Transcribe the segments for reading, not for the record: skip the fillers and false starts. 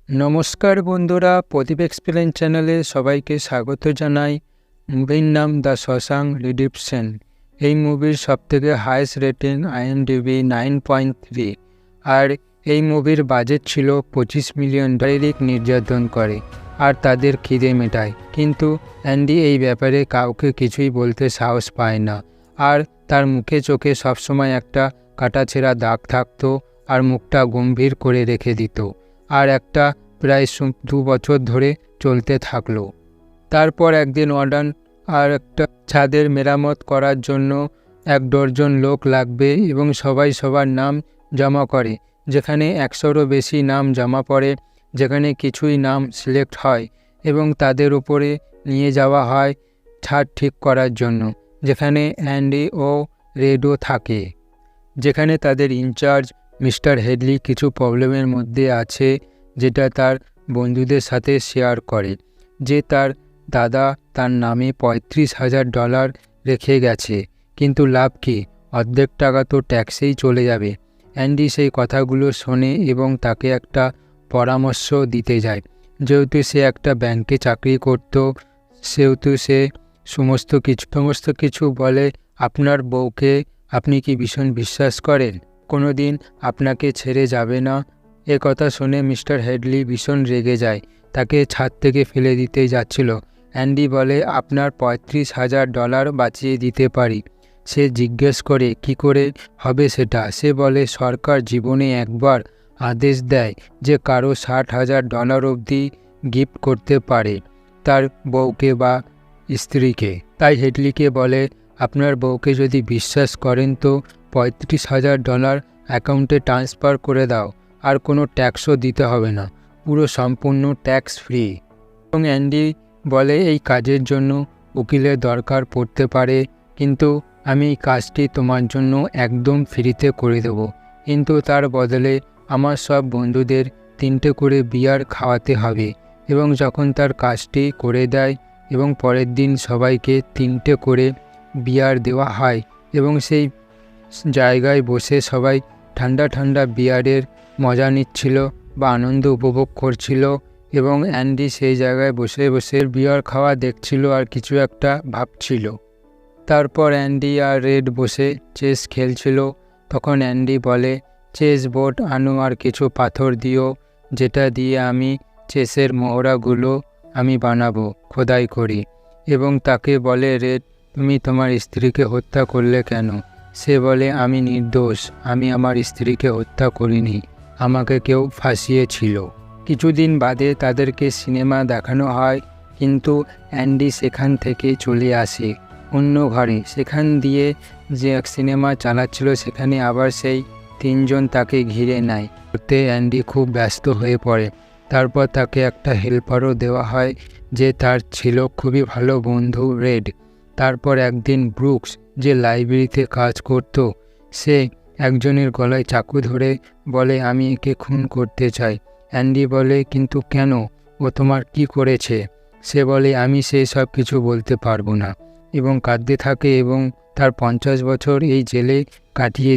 নমস্কার বন্ধুরা, প্রদীপ এক্সপ্লেন চ্যানেলে সবাইকে স্বাগত জানাই। মুভির নাম দ্য শশাঙ্ক রিডেম্পশন। এই মুভির সবথেকে হাইয়েস্ট রেটিং IMDb 9.3। আর এই মুভির বাজেট ছিল 25 মিলিয়ন। শারীরিক নির্যাতন করে আর তাদের খিদে মেটায়, কিন্তু অ্যান্ডি এই ব্যাপারে কাউকে কিছুই বলতে সাহস পায় না। আর তার মুখে চোখে সবসময় একটা কাটাছেঁড়া দাগ থাকতো আর মুখটা গম্ভীর করে রেখে দিত। আর একটা প্রায় 2 বছর ধরে চলতে থাকলো। তারপর একদিন ওয়ার্ডেন আর একটা ছাদের মেরামত করার জন্য 1 ডজন লোক লাগবে এবং সবাই সবার নাম জমা করে। যেখানে 100রও বেশি নাম জমা পড়ে, যেখানে কিছুই নাম সিলেক্ট হয় এবং তাদের উপরে নিয়ে যাওয়া হয় ছাদ ঠিক করার জন্য, যেখানে অ্যান্ডি ও রেডও থাকে। যেখানে তাদের ইনচার্জ মিস্টার হেডলি কিছু প্রবলেমের মধ্যে আছে, যেটা তার বন্ধুদের সাথে শেয়ার করে, যে তার দাদা তার নামে $35,000 রেখে গেছে, কিন্তু লাভ কি, অর্ধেক টাকা তো ট্যাক্সেই চলে যাবে। অ্যান্ডি সেই কথাগুলো শোনে এবং তাকে একটা পরামর্শ দিতে যায়। যেহেতু সে একটা ব্যাংকে চাকরি করত, সেহেতু সে সমস্ত কিছু বলে। আপনার বউকে আপনি কি ভীষণ বিশ্বাস করেন? কোনো দিন আপনাকে ছেড়ে যাবে না। এ কথা শুনে মিস্টার হেডলি ভীষণ রেগে যায়, তাকে ছাদ থেকে ফেলে দিতে যাচ্ছিল। অ্যান্ডি বলে, আপনার $35,000 বাঁচিয়ে দিতে পারি। সে জিজ্ঞেস করে, কি করে হবে সেটা? সে বলে, সরকার জীবনে একবার আদেশ দেয় যে কারো $60,000 অবধি গিফট করতে পারে তার বউকে বা স্ত্রীকে। তাই হেডলিকে বলে, আপনার বউকে যদি বিশ্বাস করেন তো $35,000 অ্যাকাউন্টে ট্রান্সফার করে দাও, আর কোনো ট্যাক্সও দিতে হবে না, পুরো সম্পূর্ণ ট্যাক্স ফ্রি। এবং অ্যান্ডি বলে, এই কাজের জন্য উকিলের দরকার পড়তে পারে, কিন্তু আমি এই কাজটি তোমার জন্য একদম ফ্রিতে করে দেব, কিন্তু তার বদলে আমার সব বন্ধুদের 3টে করে বিয়ার খাওয়াতে হবে। এবং যখন তার কাজটি করে দেয় এবং পরের দিন সবাইকে 3টে করে বিয়ার দেওয়া হয় এবং সেই জায়গায় বসে সবাই ঠান্ডা ঠান্ডা বিয়ারের মজা নিচ্ছিল বা আনন্দ উপভোগ করছিল, এবং অ্যান্ডি সেই জায়গায় বসে বসে বিয়ার খাওয়া দেখছিল আর কিছু একটা ভাবছিল। তারপর অ্যান্ডি আর রেড বসে চেস খেলছিল। তখন অ্যান্ডি বলে, চেস বোর্ড আনো আর কিছু পাথর দিও, যেটা দিয়ে আমি চেসের মহড়াগুলো আমি বানাবো খোদাই করি। এবং তাকে বলে, রেড, তুমি তোমার স্ত্রীকে হত্যা করলে কেন? সে বলে, আমি নির্দোষ, আমি আমার স্ত্রীকে হত্যা করিনি, আমাকে কেউ ফাঁসিয়েছিল। কিছুদিন বাদে তাদেরকে সিনেমা দেখানো হয়, কিন্তু অ্যান্ডি সেখান থেকে চলে আসে অন্য ঘরে। সেখান দিয়ে যে সিনেমা চালাচ্ছিল সেখানে আবার সেই 3জন তাকে ঘিরে নেয়। করতে অ্যান্ডি খুব ব্যস্ত হয়ে পড়ে। তারপর তাকে একটা হেল্পারও দেওয়া হয়, যে তার ছিল খুবই ভালো বন্ধু রেড। তারপর একদিন ব্রুকস, যে লাইব্রেরিতে কাজ করত, সে একজনের গলায় চাকু ধরে বলে, আমি একে খুন করতে চাই। অ্যান্ডি বলে, কিন্তু কেন, ও তোমার কি করেছে? সে বলে, আমি সেই সব কিছু বলতে পারবো না, এবং কাঁদতে থাকে এবং তার 50 বছর এই জেলে কাটিয়ে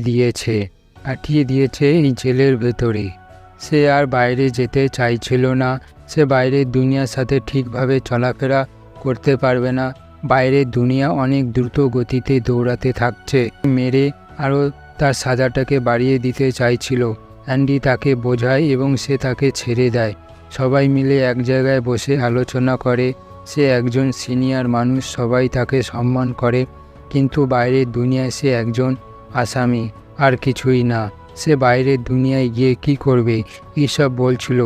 দিয়েছে এই জেলের ভেতরে। সে আর বাইরে যেতে চাইছিল না। সে বাইরের দুনিয়ার সাথে ঠিকভাবে চলাফেরা করতে পারবে না। বাইরের দুনিয়া অনেক দ্রুত গতিতে দৌড়াতে থাকছে। মেরে আরও তার সাজাটাকে বাড়িয়ে দিতে চাইছিল। অ্যান্ডি তাকে বোঝায় এবং সে তাকে ছেড়ে দেয়। সবাই মিলে এক জায়গায় বসে আলোচনা করে। সে একজন সিনিয়র মানুষ, সবাই তাকে সম্মান করে, কিন্তু বাইরের দুনিয়ায় সে একজন আসামি, আর কিছুই না। সে বাইরের দুনিয়ায় গিয়ে কি করবে এইসব বলছিল।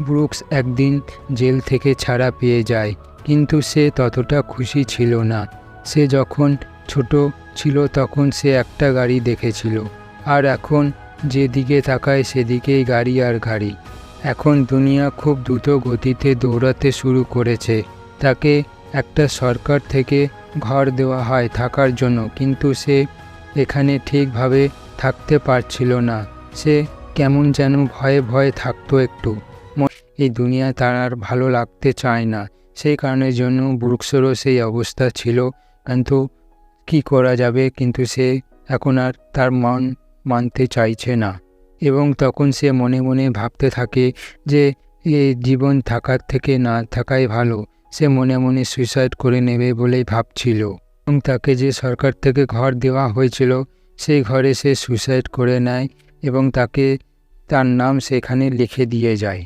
ব্রুকস একদিন জেল থেকে ছাড়া পেয়ে যায়, কিন্তু সে ততটা খুশি ছিল না। সে যখন ছোট ছিল তখন সে একটা গাড়ি দেখেছিল, আর এখন যেদিকে তাকায় সেদিকেই গাড়ি আর গাড়ি। এখন দুনিয়া খুব দ্রুত গতিতে দৌড়াতে শুরু করেছে। তাকে একটা সরকার থেকে ঘর দেওয়া হয় থাকার জন্য, কিন্তু সে এখানে ঠিকভাবে থাকতে পারছিল না। সে কেমন যেন ভয়ে ভয়ে থাকতো একটু। এই দুনিয়া তার আর ভালো লাগতে চায় না। সেই কারণের জন্য ব্রুকসেরও সেই অবস্থা ছিল, কিন্তু কি করা যাবে, কিন্তু সে এখন আর তার মন মানতে চাইছে না। এবং তখন সে মনে মনে ভাবতে থাকে যে এ জীবন থাকার থেকে না থাকাই ভালো। সে মনে মনে সুইসাইড করে নেবে বলেই ভাবছিল এবং তাকে যে সরকার থেকে ঘর দেওয়া হয়েছিল সেই ঘরে সে সুইসাইড করে নেয় এবং তার নাম সেখানে লিখে দিয়ে যায়।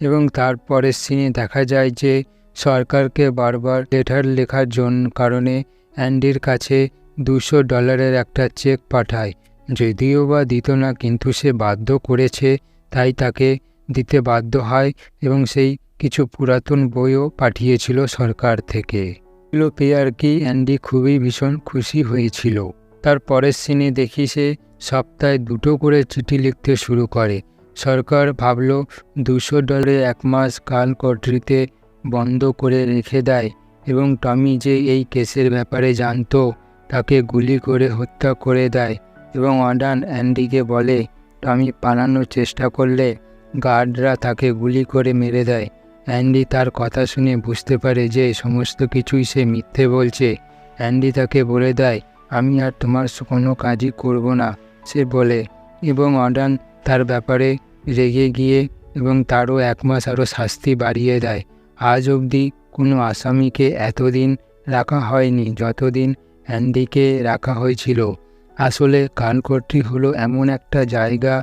এবং তারপরের সিনে দেখা যায় যে সরকারকে বারবার লেটার লেখার কারণে অ্যান্ডির কাছে $200 একটা চেক পাঠায়। যদিও বা দিত না, কিন্তু সে বাধ্য করেছে, তাই তাকে দিতে বাধ্য হয় এবং সেই কিছু পুরাতন বইও পাঠিয়েছিল সরকার থেকে। এগুলো পেয়ে আর কি অ্যান্ডি ভীষণ খুশি হয়েছিল। তার পরের সিনে দেখি সে সপ্তাহে 2টো করে চিঠি লিখতে শুরু করে। সরকার ভাবল $200 এক মাস কাল কটরিতে বন্ধ করে রেখে দেয় এবং টমি যে এই কেসের ব্যাপারে জানতো তাকে গুলি করে হত্যা করে দেয় এবং অর্ডান অ্যান্ডিকে বলে টমি পালানোর চেষ্টা করলে গার্ডরা তাকে গুলি করে মেরে দেয়। অ্যান্ডি তার কথা শুনে বুঝতে পারে যে সমস্ত কিছুই সে মিথ্যে বলছে। অ্যান্ডি তাকে বলে দেয়, আমি আর তোমার কোনো কাজই করব না, সে বলে, এবং অর্ডান তার ব্যাপারে রেগে গিয়ে এবং তারও 1 মাস আরও শাস্তি বাড়িয়ে দেয়। আজ অবধি কোনো আসামিকে এতদিন রাখা হয়নি যতদিন অ্যান্ডিকে রাখা হয়েছিল। আসলে কালকটরি হলো এমন একটা জায়গা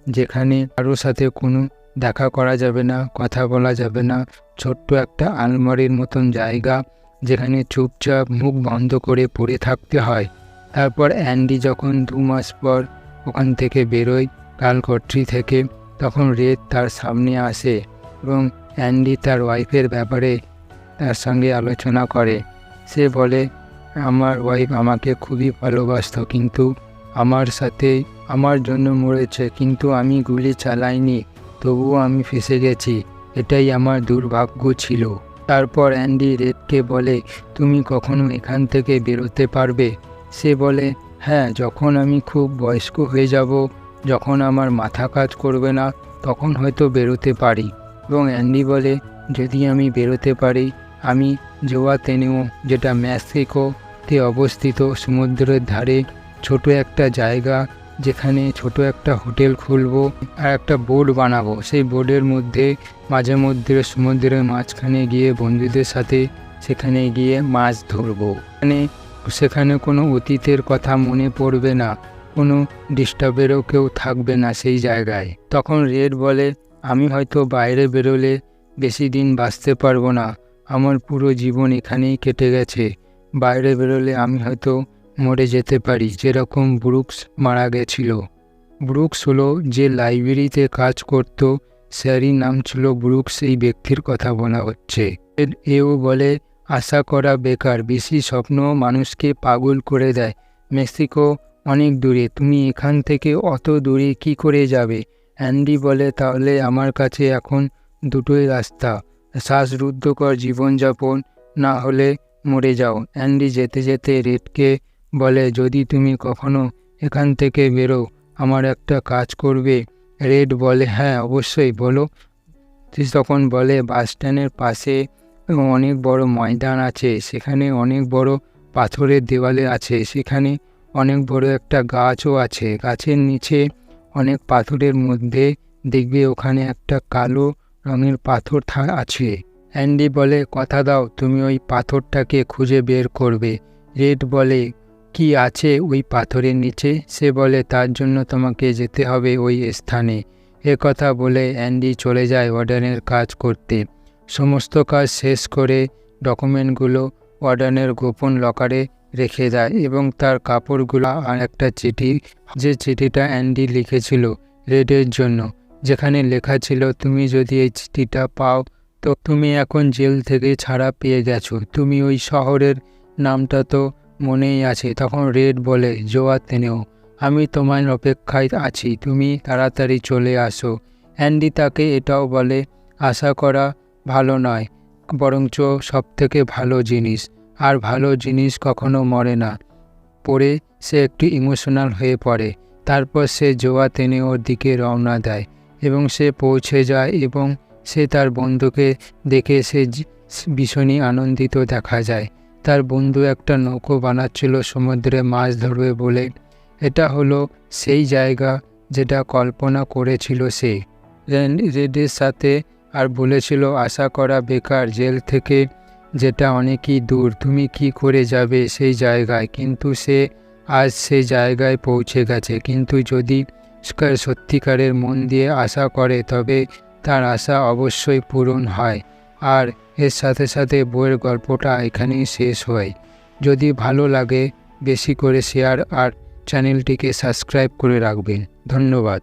যেখানে কারোর সাথে কোনো দেখা করা যাবে না, কথা বলা যাবে না। ছোট্ট একটা আলমারির মতন জায়গা যেখানে চুপচাপ মুখ বন্ধ করে পড়ে থাকতে হয়। তারপর অ্যান্ডি যখন 2 মাস পর ওখান থেকে বেরোয় কালকটরি থেকে, তখন রেড তার সামনে আসে এবং অ্যান্ডি তার ওয়াইফের ব্যাপারে তার সঙ্গে আলোচনা করে। সে বলে, আমার ওয়াইফ আমাকে খুবই ভালোবাসত, কিন্তু আমার জন্য মরেছে, কিন্তু আমি গুলি চালাইনি, তবুও আমি ফেঁসে গেছি, এটাই আমার দুর্ভাগ্য ছিল। তারপর অ্যান্ডি রেডকে বলে, তুমি কখনো এখান থেকে বেরোতে পারবে? সে বলে, হ্যাঁ, যখন আমি খুব বয়স্ক হয়ে যাব, যখন আমার মাথা কাজ করবে না, তখন হয়তো বেরোতে পারি। এবং অ্যান্ডি বলে, যদি আমি বেরোতে পারি, আমি জোয়াতেনেও, যেটা মেক্সিকোতে অবস্থিত, সমুদ্রের ধারে ছোট একটা জায়গা, যেখানে ছোট একটা হোটেল খুলবো আর একটা বোর্ড বানাবো। সেই বোর্ডের মধ্যে মাঝে মধ্যে সমুদ্রের মাঝখানে গিয়ে বন্ধুদের সাথে সেখানে গিয়ে মাছ ধরবো। সেখানে কোনো অতীতের কথা মনে পড়বে না, কোনো ডিস্টার্বেরও কেউ থাকবে না সেই জায়গায়। তখন রেড বলে, আমি হয়তো বাইরে বেরোলে বেশি দিন বাঁচতে পারবো না, আমার পুরো জীবন এখানেই কেটে গেছে, বাইরে বেরোলে আমি হয়তো মরে যেতে পারি, যেরকম ব্রুকস মারা গেছিল। ব্রুকস হলো যে লাইব্রেরিতে কাজ করত, স্যারই নাম ছিল ব্রুকস, এই ব্যক্তির কথা বলা হচ্ছে। এও বলে, আশা করা বেকার, বেশি স্বপ্ন মানুষকে পাগল করে দেয়। মেক্সিকো অনেক দূরে, তুমি এখান থেকে অত দূরে কি করে যাবে? অ্যান্ডি বলে, তাহলে আমার কাছে এখন দুটোই রাস্তা, শ্বাসরুদ্ধকর জীবনযাপন, না হলে মরে যাও। অ্যান্ডি যেতে যেতে রেডকে বলে, যদি তুমি কখনো এখান থেকে বেরো, আমার একটা কাজ করবে? রেড বলে, হ্যাঁ অবশ্যই, বলো। তখন বলে, বাস স্ট্যান্ডের পাশে অনেক বড় ময়দান আছে, সেখানে অনেক বড় পাথরের দেওয়ালে আছে, সেখানে অনেক বড় একটা গাছও আছে, গাছের নিচে অনেক পাথরের মধ্যে দেখবে ওখানে একটা কালো রঙের পাথর আছে। অ্যান্ডি বলে, কথা দাও তুমি ওই পাথরটাকে খুঁজে বের করবে। রেড বলে, কি আছে ওই পাথরের নিচে? সে বলে, তার জন্য তোমাকে যেতে হবে ওই স্থানে। কথা বলে অ্যান্ডি চলে যায় ওয়ার্ডেনের কাজ করতে। সমস্ত কাজ শেষ করে ডকুমেন্টগুলো ওয়ার্ডেনের গোপন লকারে রেখে দেয় এবং তার কাপড়গুলো আর একটা চিঠি, যে চিঠিটা অ্যান্ডি লিখেছিল রেডের জন্য, যেখানে লেখা ছিল, তুমি যদি এই চিঠিটা পাও তো তুমি এখন জেল থেকে ছাড়া পেয়ে গেছো, তুমি ওই শহরের নামটা তো মনেই আছে। তখন রেড বলে, জোয়াতেনেও, আমি তোমার অপেক্ষায় আছি, তুমি তাড়াতাড়ি চলে আসো। অ্যান্ডি তাকে এটাও বলে, আশা করা ভালো নয়, বরঞ্চ সবথেকে ভালো জিনিস, আর ভালো জিনিস কখনো মরে না। পরে সে একটু ইমোশনাল হয়ে পড়ে। তারপর সে জোয়াতেনেওর দিকে রওনা দেয় এবং সে পৌঁছে যায় এবং সে তার বন্ধুকে দেখে সে ভীষণই আনন্দিত দেখা যায়। তার বন্ধু একটা নৌকো বানাচ্ছিল সমুদ্রে মাছ ধরবে বলে। এটা হলো সেই জায়গা যেটা কল্পনা করেছিল সে। রেডের সাথে আর বলেছিল আশা করা বেকার, জেল থেকে যেটা অনেকই দূর, তুমি কি করে যাবে সেই জায়গায়। কিন্তু সে আজ সেই জায়গায় পৌঁছে গেছে। কিন্তু যদি সত্যিকারের মন দিয়ে আশা করে তবে তার আশা অবশ্যই পূরণ হয়। আর এর সাথে সাথে বইয়ের গল্পটা এখানেই শেষ হয়। যদি ভালো লাগে বেশি করে শেয়ার আর চ্যানেলটিকে সাবস্ক্রাইব করে রাখবেন। ধন্যবাদ।